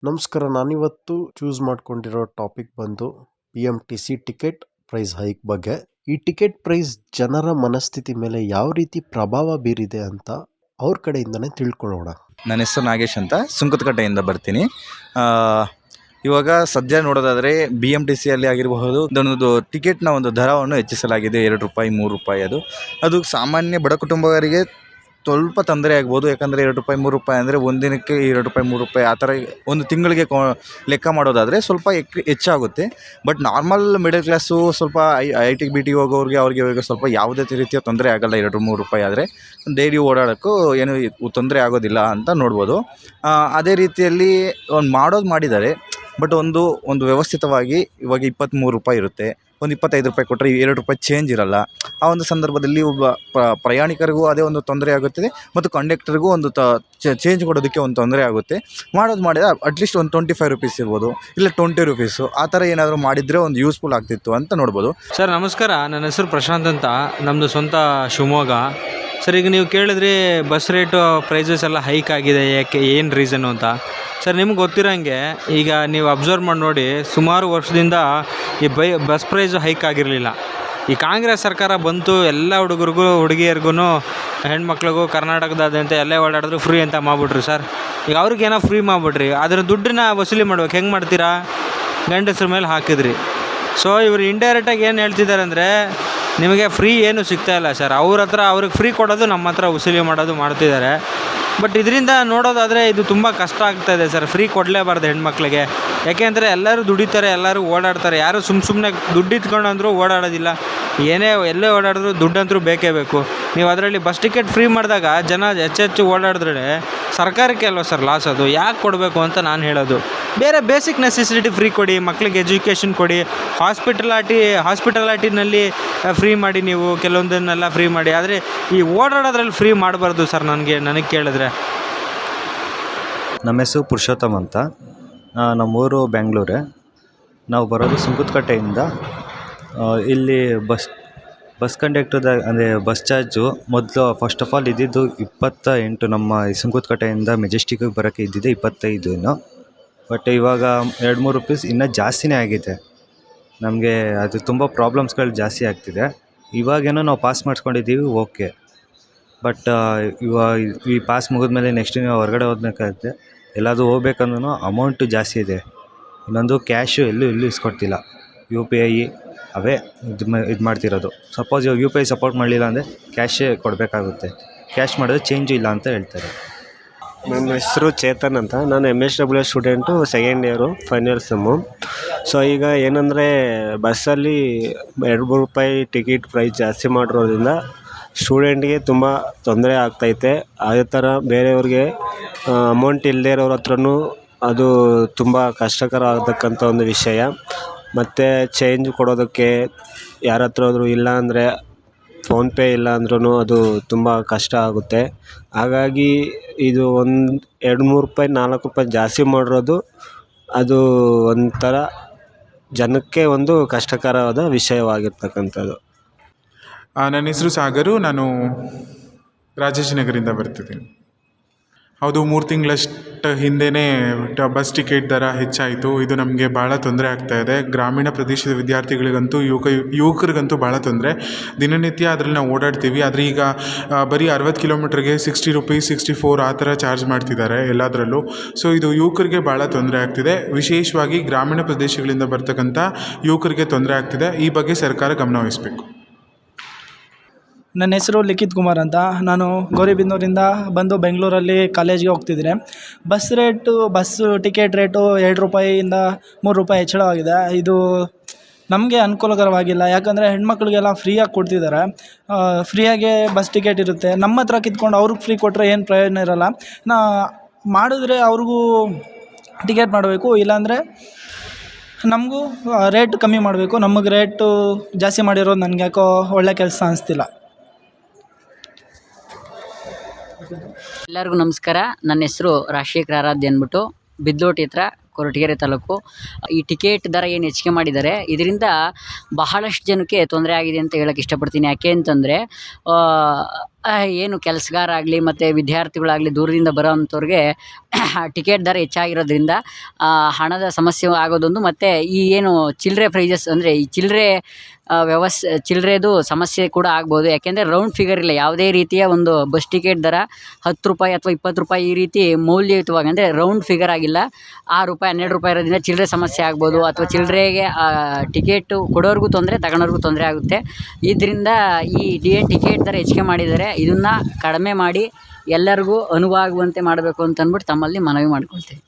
ನಮಸ್ಕಾರ. ನಾನಿವತ್ತು ಚೂಸ್ ಮಾಡ್ಕೊಂಡಿರೋ ಟಾಪಿಕ್ ಬಂದು BMTC ಟಿಕೆಟ್ ಪ್ರೈಸ್ ಹೈಕ್ ಬಗ್ಗೆ. ಈ ಟಿಕೆಟ್ ಪ್ರೈಸ್ ಜನರ ಮನಸ್ಥಿತಿ ಮೇಲೆ ಯಾವ ರೀತಿ ಪ್ರಭಾವ ಬೀರಿದೆ ಅಂತ ಅವ್ರ ಕಡೆಯಿಂದನೇ ತಿಳ್ಕೊಳ್ಳೋಣ. ನನ್ನ ಹೆಸರು ನಾಗೇಶ್ ಅಂತ ಸುಂಕದಕಟ್ಟೆಯಿಂದ ಬರ್ತೀನಿ. ಇವಾಗ ಸದ್ಯ ನೋಡೋದಾದರೆ BMTC ಅಲ್ಲಿ ಆಗಿರಬಹುದು ಇದೊಂದು ಟಿಕೆಟ್ನ ಒಂದು ದರವನ್ನು ಹೆಚ್ಚಿಸಲಾಗಿದೆ. 2 ರೂಪಾಯಿ 3 ರೂಪಾಯಿ. ಅದು ಸಾಮಾನ್ಯ ಬಡ ಕುಟುಂಬಗಳಿಗೆ ಸ್ವಲ್ಪ ತೊಂದರೆ ಆಗ್ಬೋದು. ಯಾಕಂದರೆ 2 ರೂಪಾಯಿ 3 ರೂಪಾಯಿ ಅಂದರೆ ಒಂದಿನಕ್ಕೆ 2 ರೂಪಾಯಿ 3 ರೂಪಾಯಿ ಆ ಥರ ಒಂದು ತಿಂಗಳಿಗೆ ಲೆಕ್ಕ ಮಾಡೋದಾದರೆ ಸ್ವಲ್ಪ ಹೆಚ್ಚಾಗುತ್ತೆ. ಬಟ್ ನಾರ್ಮಲ್ ಮಿಡಲ್ ಕ್ಲಾಸು ಸ್ವಲ್ಪ IT BT ಹೋಗೋರಿಗೆ ಅವ್ರಿಗೆ ಸ್ವಲ್ಪ ಯಾವುದೇ ರೀತಿಯ ತೊಂದರೆ ಆಗೋಲ್ಲ. 2-3 ರೂಪಾಯಿ ಆದರೆ ಡೈಲಿ ಓಡಾಡೋಕ್ಕೂ ಏನು ತೊಂದರೆ ಆಗೋದಿಲ್ಲ ಅಂತ ನೋಡ್ಬೋದು. ಅದೇ ರೀತಿಯಲ್ಲಿ ಮಾಡಿದ್ದಾರೆ. ಬಟ್ ಒಂದು ವ್ಯವಸ್ಥಿತವಾಗಿ ಇವಾಗ 23 ರೂಪಾಯಿ ಇರುತ್ತೆ. ಒಂದು 25 ರೂಪಾಯಿ ಕೊಟ್ಟರೆ 2 ರೂಪಾಯಿ ಚೇಂಜ್ ಇರೋಲ್ಲ. ಆ ಒಂದು ಸಂದರ್ಭದಲ್ಲಿ ಒಬ್ಬ ಪ್ರಯಾಣಿಕರಿಗೂ ಅದೇ ಒಂದು ತೊಂದರೆ ಆಗುತ್ತದೆ ಮತ್ತು ಕಂಡಕ್ಟರ್ಗೂ ಒಂದು ಚೇಂಜ್ ಕೊಡೋದಕ್ಕೆ ಒಂದು ತೊಂದರೆ ಆಗುತ್ತೆ. ಮಾಡಿದರೆ ಅಟ್ಲೀಸ್ಟ್ ಒಂದು 25 ರೂಪೀಸ್ ಇರ್ಬೋದು, ಇಲ್ಲ 20 ರೂಪೀಸು ಆ ಥರ ಏನಾದರೂ ಮಾಡಿದರೆ ಒಂದು ಯೂಸ್ಫುಲ್ ಆಗ್ತಿತ್ತು ಅಂತ ನೋಡ್ಬೋದು. ಸರ್ ನಮಸ್ಕಾರ, ನನ್ನ ಹೆಸರು ಪ್ರಶಾಂತ್ ಅಂತ, ನಮ್ಮದು ಸ್ವಂತ ಶಿವಮೊಗ್ಗ. ಸರ್ ಈಗ ನೀವು ಕೇಳಿದ್ರಿ ಬಸ್ ರೇಟು ಪ್ರೈಸಸ್ ಎಲ್ಲ ಹೈಕ್ ಆಗಿದೆ, ಯಾಕೆ ಏನು ರೀಸನ್ನು ಅಂತ. ಸರ್ ನಿಮ್ಗೆ ಗೊತ್ತಿರೋಂಗೆ ಈಗ ನೀವು ಅಬ್ಸರ್ವ್ ಮಾಡಿ ನೋಡಿ, ಸುಮಾರು ವರ್ಷದಿಂದ ಈ ಬಸ್ ಪ್ರೈಸು ಹೈಕ್ ಆಗಿರಲಿಲ್ಲ. ಈ ಕಾಂಗ್ರೆಸ್ ಸರ್ಕಾರ ಬಂತು, ಎಲ್ಲ ಹುಡುಗರಿಗೂ ಹುಡುಗಿಯರಿಗೂ ಹೆಣ್ಮಕ್ಳಿಗೂ ಕರ್ನಾಟಕದಾದ್ಯಂತ ಎಲ್ಲೇ ಓಡಾಡಿದ್ರು ಫ್ರೀ ಅಂತ ಮಾಡಿಬಿಟ್ರಿ ಸರ್. ಈಗ ಅವ್ರಿಗೇನೋ ಫ್ರೀ ಮಾಡಿಬಿಟ್ರಿ, ಅದರ ದುಡ್ಡನ್ನ ವಸೂಲಿ ಮಾಡ್ಬೇಕು. ಹೆಂಗೆ ಮಾಡ್ತೀರಾ? ಗಂಡಸ್ರ ಮೇಲೆ ಹಾಕಿದ್ರಿ. ಸೊ ಇವರು ಇಂಡೈರೆಕ್ಟಾಗಿ ಏನು ಹೇಳ್ತಿದ್ದಾರೆ ಅಂದರೆ, ನಿಮಗೆ ಫ್ರೀ ಏನೂ ಸಿಗ್ತಾಯಿಲ್ಲ ಸರ್. ಅವ್ರಿಗೆ ಫ್ರೀ ಕೊಡೋದು, ನಮ್ಮ ಹತ್ರ ವಸೂಲಿ ಮಾಡೋದು ಮಾಡ್ತಿದ್ದಾರೆ. ಬಟ್ ಇದರಿಂದ ನೋಡೋದಾದರೆ ಇದು ತುಂಬ ಕಷ್ಟ ಆಗ್ತಾಯಿದೆ ಸರ್. ಫ್ರೀ ಕೊಡಲೇಬಾರ್ದು ಹೆಣ್ಮಕ್ಳಿಗೆ. ಯಾಕೆಂದರೆ ಎಲ್ಲರೂ ದುಡಿತಾರೆ, ಎಲ್ಲರೂ ಓಡಾಡ್ತಾರೆ. ಯಾರು ಸುಮ್ಮನೆ ದುಡ್ಡು ಇಟ್ಕೊಂಡಂದ್ರೂ ಓಡಾಡೋದಿಲ್ಲ. ಎಲ್ಲೇ ಓಡಾಡಿದ್ರು ದುಡ್ಡಂತರೂ ಬೇಕೇ ಬೇಕು. ನೀವು ಅದರಲ್ಲಿ ಬಸ್ ಟಿಕೆಟ್ ಫ್ರೀ ಮಾಡಿದಾಗ ಜನ ಹೆಚ್ಚೆಚ್ಚು ಓಡಾಡಿದ್ರೆ ಸರ್ಕಾರಕ್ಕೆ ಅಲ್ವ ಸರ್ ಲಾಸ್. ಅದು ಯಾಕೆ ಕೊಡಬೇಕು ಅಂತ ನಾನು ಹೇಳೋದು. ಬೇರೆ ಬೇಸಿಕ್ ನೆಸೆಸಿಟಿ ಫ್ರೀ ಕೊಡಿ, ಮಕ್ಕಳಿಗೆ ಎಜುಕೇಷನ್ ಕೊಡಿ, ಹಾಸ್ಪಿಟಾಲಿಟಿನಲ್ಲಿ ಫ್ರೀ ಮಾಡಿ, ನೀವು ಕೆಲವೊಂದನ್ನೆಲ್ಲ ಫ್ರೀ ಮಾಡಿ. ಆದರೆ ಈ ಓಡಾಡೋದ್ರಲ್ಲಿ ಫ್ರೀ ಮಾಡಬಾರ್ದು ಸರ್. ನನಗೆ ಕೇಳಿದ್ರೆ. ನಮ್ಮ ಹೆಸರು ಪುರುಷೋತ್ತಮ್ ಅಂತ, ನಮ್ಮೂರು ಬೆಂಗಳೂರೇ. ನಾವು ಬರೋದು ಸುಂಕದಕಟ್ಟೆಯಿಂದ. ಇಲ್ಲಿ ಬಸ್ ಕಂಡಕ್ಟರ್ದ ಅಂದರೆ ಬಸ್ ಚಾರ್ಜು ಮೊದಲು ಫಸ್ಟ್ ಆಫ್ ಆಲ್ ಇದ್ದಿದ್ದು 28. ನಮ್ಮ ಸುಂಕದಕಟ್ಟೆಯಿಂದ ಮೆಜೆಸ್ಟಿಕ್ಕಿಗೆ ಬರೋಕ್ಕೆ ಇದ್ದಿದ್ದೆ 25. ಬಟ್ ಇವಾಗ 2-3 ರೂಪೀಸ್ ಇನ್ನೂ ಜಾಸ್ತಿನೇ ಆಗಿದೆ. ನಮಗೆ ಅದು ತುಂಬ ಪ್ರಾಬ್ಲಮ್ಸ್ಗಳು ಜಾಸ್ತಿ ಆಗ್ತಿದೆ. ಇವಾಗೇನೋ ನಾವು ಪಾಸ್ ಮಾಡಿಸ್ಕೊಂಡಿದ್ದೀವಿ, ಓಕೆ. ಬಟ್ ಈ ಪಾಸ್ ಮುಗಿದ್ಮೇಲೆ ನೆಕ್ಸ್ಟ್ ನೀವು ಹೊರಗಡೆ ಹೋಗ್ಬೇಕಾಗುತ್ತೆ, ಎಲ್ಲಾದರೂ ಹೋಗ್ಬೇಕಂದ್ರೂ ಅಮೌಂಟು ಜಾಸ್ತಿ ಇದೆ. ಇನ್ನೊಂದು ಕ್ಯಾಶು ಎಲ್ಲೂ ಇಸ್ಕೊಡ್ತಿಲ್ಲ. UPI ಅವೇ ಇದು ಮಾಡ್ತಿರೋದು. ಸಪೋಸ್ ಇವಾಗ UPI ಸಪೋರ್ಟ್ ಮಾಡಲಿಲ್ಲ ಅಂದರೆ ಕ್ಯಾಶೇ ಕೊಡಬೇಕಾಗುತ್ತೆ. ಕ್ಯಾಶ್ ಮಾಡಿದ್ರೆ ಚೇಂಜು ಇಲ್ಲ ಅಂತ ಹೇಳ್ತಾರೆ. ನನ್ನ ಹೆಸರು ಚೇತನ್ ಅಂತ, ನಾನು MSW student, second year, final sem. So ಈಗ ಏನಂದರೆ ಬಸ್ಸಲ್ಲಿ 2-3 ರೂಪಾಯಿ ಟಿಕೆಟ್ ಪ್ರೈಸ್ ಜಾಸ್ತಿ ಮಾಡಿರೋದ್ರಿಂದ ಸ್ಟೂಡೆಂಟ್ಗೆ ತುಂಬ ತೊಂದರೆ ಆಗ್ತೈತೆ. ಅದೇ ಥರ ಬೇರೆಯವ್ರಿಗೆ ಅಮೌಂಟ್ ಇಲ್ಲದೇ ಇರೋರ ಹತ್ರನೂ ಅದು ತುಂಬ ಕಷ್ಟಕರ ಆಗತಕ್ಕಂಥ ಒಂದು ವಿಷಯ. ಮತ್ತು ಚೇಂಜ್ ಕೊಡೋದಕ್ಕೆ ಯಾರ ಹತ್ರ ಹೋದರೂ ಇಲ್ಲ ಅಂದರೆ, ಫೋನ್ಪೇ ಇಲ್ಲ ಅಂದ್ರೂ ಅದು ತುಂಬ ಕಷ್ಟ ಆಗುತ್ತೆ. ಹಾಗಾಗಿ ಇದು 2-3 ರೂಪಾಯಿ 4 ರೂಪಾಯಿ ಜಾಸ್ತಿ ಮಾಡಿರೋದು ಅದು ಒಂಥರ ಜನಕ್ಕೆ ಒಂದು ಕಷ್ಟಕರವಾದ ವಿಷಯವಾಗಿರ್ತಕ್ಕಂಥದ್ದು. ನನ್ನ ಹೆಸರು ಸಾಗರು, ನಾನು ರಾಜಾಜಿನಗರಿಂದ ಬರ್ತಿದ್ದೀನಿ. ಹೌದು, 3 ತಿಂಗಳಷ್ಟು ಹಿಂದೆಯೇ ಬಸ್ ಟಿಕೆಟ್ ದರ ಹೆಚ್ಚಾಯಿತು. ಇದು ನಮಗೆ ಭಾಳ ತೊಂದರೆ ಆಗ್ತಾಯಿದೆ. ಗ್ರಾಮೀಣ ಪ್ರದೇಶದ ವಿದ್ಯಾರ್ಥಿಗಳಿಗಂತೂ ಯುವಕರಿಗಂತೂ ಭಾಳ ತೊಂದರೆ. ದಿನನಿತ್ಯ ಅದರಲ್ಲಿ ನಾವು ಓಡಾಡ್ತೀವಿ. ಆದರೆ ಈಗ ಬರೀ 60 ಕಿಲೋಮೀಟ್ರಿಗೆ 60 ರೂಪೀಸ್ 64 ಆ ಥರ ಚಾರ್ಜ್ ಮಾಡ್ತಿದ್ದಾರೆ ಎಲ್ಲದರಲ್ಲೂ. ಸೊ ಇದು ಯುವಕರಿಗೆ ಭಾಳ ತೊಂದರೆ ಆಗ್ತಿದೆ. ವಿಶೇಷವಾಗಿ ಗ್ರಾಮೀಣ ಪ್ರದೇಶಗಳಿಂದ ಬರ್ತಕ್ಕಂಥ ಯುವಕರಿಗೆ ತೊಂದರೆ ಆಗ್ತಿದೆ. ಈ ಬಗ್ಗೆ ಸರ್ಕಾರ ಗಮನ ವಹಿಸಬೇಕು. ನನ್ನ ಹೆಸರು ಲಿಖಿತ್ ಕುಮಾರ್ ಅಂತ, ನಾನು ಗೌರಿಬಿದನೂರಿಂದ ಬಂದು ಬೆಂಗಳೂರಲ್ಲಿ ಕಾಲೇಜ್ಗೆ ಹೋಗ್ತಿದ್ದೀನಿ. ಬಸ್ ಟಿಕೆಟ್ ರೇಟು 2 ರೂಪಾಯಿಯಿಂದ 3 ರೂಪಾಯಿ ಹೆಚ್ಚಳವಾಗಿದೆ. ಇದು ನಮಗೆ ಅನುಕೂಲಕರವಾಗಿಲ್ಲ. ಯಾಕಂದರೆ ಹೆಣ್ಮಕ್ಳಿಗೆಲ್ಲ ಫ್ರೀಯಾಗಿ ಕೊಡ್ತಿದ್ದಾರೆ. ಫ್ರೀಯಾಗೆ ಬಸ್ ಟಿಕೆಟ್ ಇರುತ್ತೆ. ನಮ್ಮ ಹತ್ರ ಕಿತ್ಕೊಂಡು ಅವ್ರಿಗೆ ಫ್ರೀ ಕೊಟ್ಟರೆ ಏನು ಪ್ರಯೋಜನ ಇರೋಲ್ಲ. ಮಾಡಿದ್ರೆ ಅವ್ರಿಗೂ ಟಿಕೆಟ್ ಮಾಡಬೇಕು, ಇಲ್ಲಾಂದರೆ ನಮಗೂ ರೇಟ್ ಕಮ್ಮಿ ಮಾಡಬೇಕು. ನಮಗೆ ರೇಟು ಜಾಸ್ತಿ ಮಾಡಿರೋದು ನನಗೆ ಯಾಕೋ ಒಳ್ಳೆ ಕೆಲಸ ಅನಿಸ್ತಿಲ್ಲ. ಎಲ್ಲರಿಗೂ ನಮಸ್ಕಾರ. ನನ್ನ ಹೆಸರು ರಾಜಶೇಖರ್ ಆರಾಧ್ಯ ಅಂದ್ಬಿಟ್ಟು, ಬಿದ್ಲೋಟಿ ಹತ್ರ, ಕೊರಟಗೆರೆ ತಾಲೂಕು. ಈ ಟಿಕೆಟ್ ದರ ಏನು ಹೆಚ್ಚಿಗೆ ಮಾಡಿದ್ದಾರೆ, ಇದರಿಂದ ಬಹಳಷ್ಟು ಜನಕ್ಕೆ ತೊಂದರೆ ಆಗಿದೆ ಅಂತ ಹೇಳೋಕ್ಕೆ ಇಷ್ಟಪಡ್ತೀನಿ. ಯಾಕೆ ಅಂತಂದರೆ ಏನು ಕೆಲಸಗಾರ ಆಗಲಿ ಮತ್ತು ವಿದ್ಯಾರ್ಥಿಗಳಾಗಲಿ ದೂರದಿಂದ ಬರೋ ಅಂಥವ್ರಿಗೆ ಟಿಕೆಟ್ ದರ ಹೆಚ್ಚಾಗಿರೋದ್ರಿಂದ ಹಣದ ಸಮಸ್ಯೆ ಆಗೋದೊಂದು, ಮತ್ತು ಈ ಏನು ಚಿಲ್ಲರೆ ಪ್ರೈಸಸ್ ಅಂದರೆ ಈ ಚಿಲ್ಲರೆದು ಸಮಸ್ಯೆ ಕೂಡ ಆಗ್ಬೋದು. ಯಾಕೆಂದರೆ ರೌಂಡ್ ಫಿಗರ್ ಇಲ್ಲ, ಯಾವುದೇ ರೀತಿಯ ಒಂದು ಬಸ್ ಟಿಕೆಟ್ ದರ 10 ರೂಪಾಯಿ ಅಥವಾ 20 ರೂಪಾಯಿ ಈ ರೀತಿ ಮೌಲ್ಯಯುತವಾಗಿ ಅಂದರೆ ರೌಂಡ್ ಫಿಗರ್ ಆಗಿಲ್ಲ. 6 ರೂಪಾಯಿ 12 ರೂಪಾಯಿ ಇರೋದ್ರಿಂದ ಚಿಲ್ಲರೆ ಸಮಸ್ಯೆ ಆಗ್ಬೋದು, ಅಥವಾ ಚಿಲ್ಲರೆಗೆ ಟಿಕೆಟು ಕೊಡೋರ್ಗೂ ತೊಂದರೆ, ತಗೊಳೋರ್ಗೂ ತೊಂದರೆ ಆಗುತ್ತೆ. ಇದರಿಂದ ಈ ಟಿಕೆಟ್ ದರ ಹೆಚ್ಚಿಗೆ ಮಾಡಿದ್ದಾರೆ. ಇದನ್ನು ಕಡಿಮೆ ಮಾಡಿ ಎಲ್ಲರಿಗೂ ಅನುವಾಗುವಂತೆ ಮಾಡಬೇಕು ಅಂತ ಅಂದ್ಬಿಟ್ಟು ತಮ್ಮಲ್ಲಿ ಮನವಿ ಮಾಡ್ಕೊಳ್ತೀನಿ.